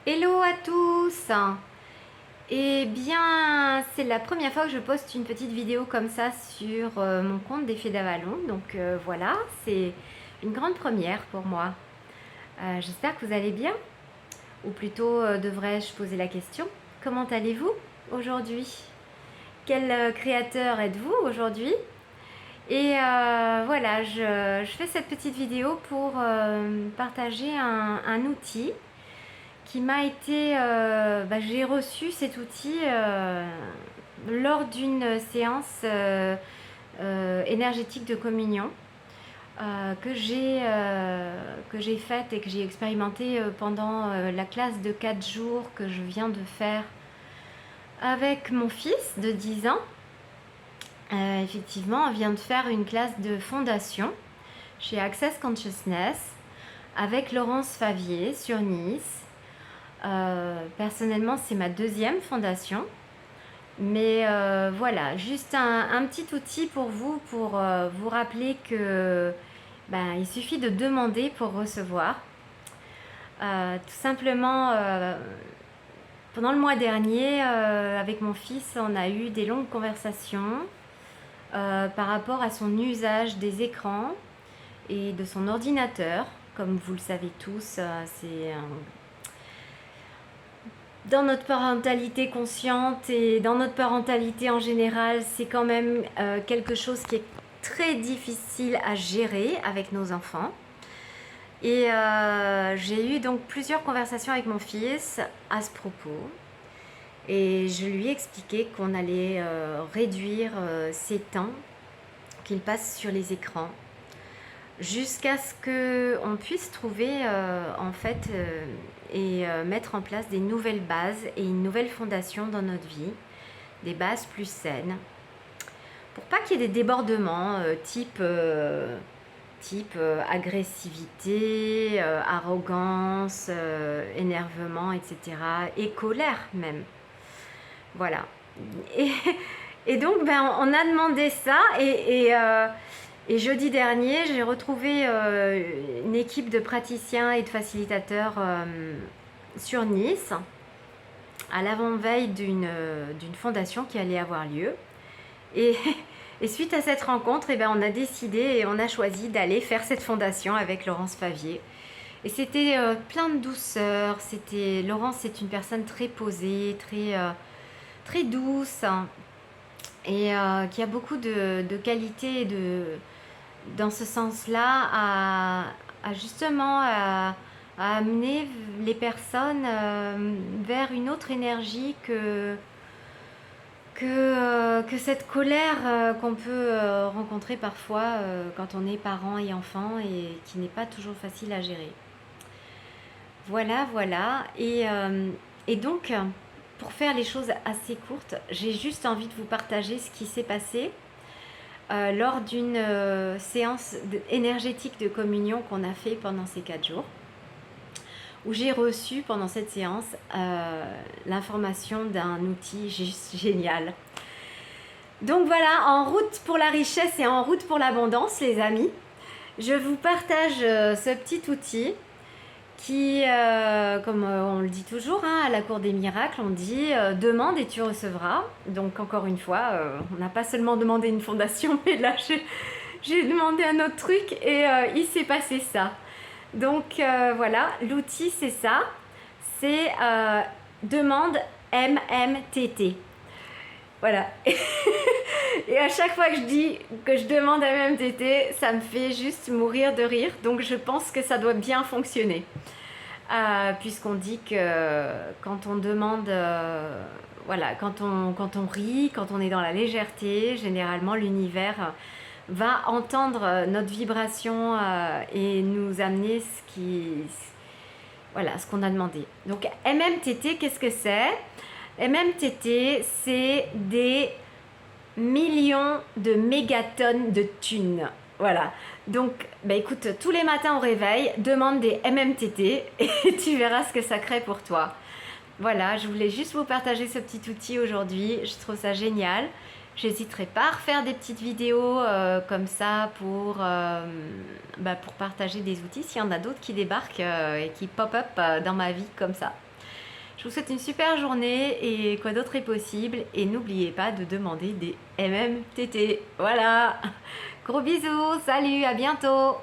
Hello à tous! Eh bien, c'est la première fois que je poste une petite vidéo comme ça sur mon compte des Fées d'Avalon. Donc voilà, c'est une grande première pour moi. J'espère que vous allez bien. Ou plutôt, devrais-je poser la question, comment allez-vous aujourd'hui? Quel créateur êtes-vous aujourd'hui? Et voilà, je fais cette petite vidéo pour partager un outil qui m'a été... j'ai reçu cet outil lors d'une séance énergétique de communion que j'ai faite et que j'ai expérimenté pendant la classe de 4 jours que je viens de faire avec mon fils de 10 ans. Effectivement, on vient de faire une classe de fondation chez Access Consciousness avec Laurence Favier sur Nice. Personnellement, c'est ma deuxième fondation. Mais voilà, juste un petit outil pour vous rappeler que il suffit de demander pour recevoir. Tout simplement, pendant le mois dernier, avec mon fils, on a eu des longues conversations par rapport à son usage des écrans et de son ordinateur. Comme vous le savez tous, dans notre parentalité consciente et dans notre parentalité en général, c'est quand même quelque chose qui est très difficile à gérer avec nos enfants. Et j'ai eu donc plusieurs conversations avec mon fils à ce propos. Et je lui ai expliqué qu'on allait réduire ses temps qu'il passe sur les écrans jusqu'à ce qu'on puisse trouver mettre en place des nouvelles bases et une nouvelle fondation dans notre vie, des bases plus saines, pour pas qu'il y ait des débordements type agressivité, arrogance, énervement, etc. et colère même. Voilà. Et, et donc, on a demandé ça et jeudi dernier, j'ai retrouvé une équipe de praticiens et de facilitateurs sur Nice, à l'avant-veille d'une fondation qui allait avoir lieu. Et, et suite à cette rencontre, on a décidé et on a choisi d'aller faire cette fondation avec Laurence Favier. Et c'était plein de douceur. Laurence, c'est une personne très posée, très douce, hein, et qui a beaucoup de qualités dans ce sens-là justement à amener les personnes vers une autre énergie que cette colère qu'on peut rencontrer parfois quand on est parent et enfant et qui n'est pas toujours facile à gérer. Voilà, voilà. Et donc, pour faire les choses assez courtes, j'ai juste envie de vous partager ce qui s'est passé lors d'une séance énergétique de communion qu'on a fait pendant ces 4 jours, où j'ai reçu pendant cette séance l'information d'un outil juste génial. Donc voilà, en route pour la richesse et en route pour l'abondance, les amis, je vous partage ce petit outil qui, comme on le dit toujours, hein, à la cour des miracles, on dit demande et tu recevras. Donc encore une fois, on n'a pas seulement demandé une fondation, mais là j'ai demandé un autre truc et il s'est passé ça. Donc voilà, l'outil c'est ça, c'est demande MMTT. Voilà. Et à chaque fois que je dis que je demande MMTT, ça me fait juste mourir de rire. Donc je pense que ça doit bien fonctionner. Puisqu'on dit que quand on demande, quand on rit, quand on est dans la légèreté, généralement l'univers va entendre notre vibration et nous amener ce qu'on a demandé. Donc MMTT, qu'est-ce que c'est? MMTT, c'est des millions de mégatonnes de thunes. Voilà. Donc, écoute, tous les matins au réveil, demande des MMTT et tu verras ce que ça crée pour toi. Voilà, je voulais juste vous partager ce petit outil aujourd'hui. Je trouve ça génial. J'hésiterai pas à refaire des petites vidéos comme ça pour partager des outils s'il y en a d'autres qui débarquent et qui pop-up dans ma vie comme ça. Je vous souhaite une super journée et quoi d'autre est possible. Et n'oubliez pas de demander des MMTT. Voilà. Gros bisous, salut, à bientôt.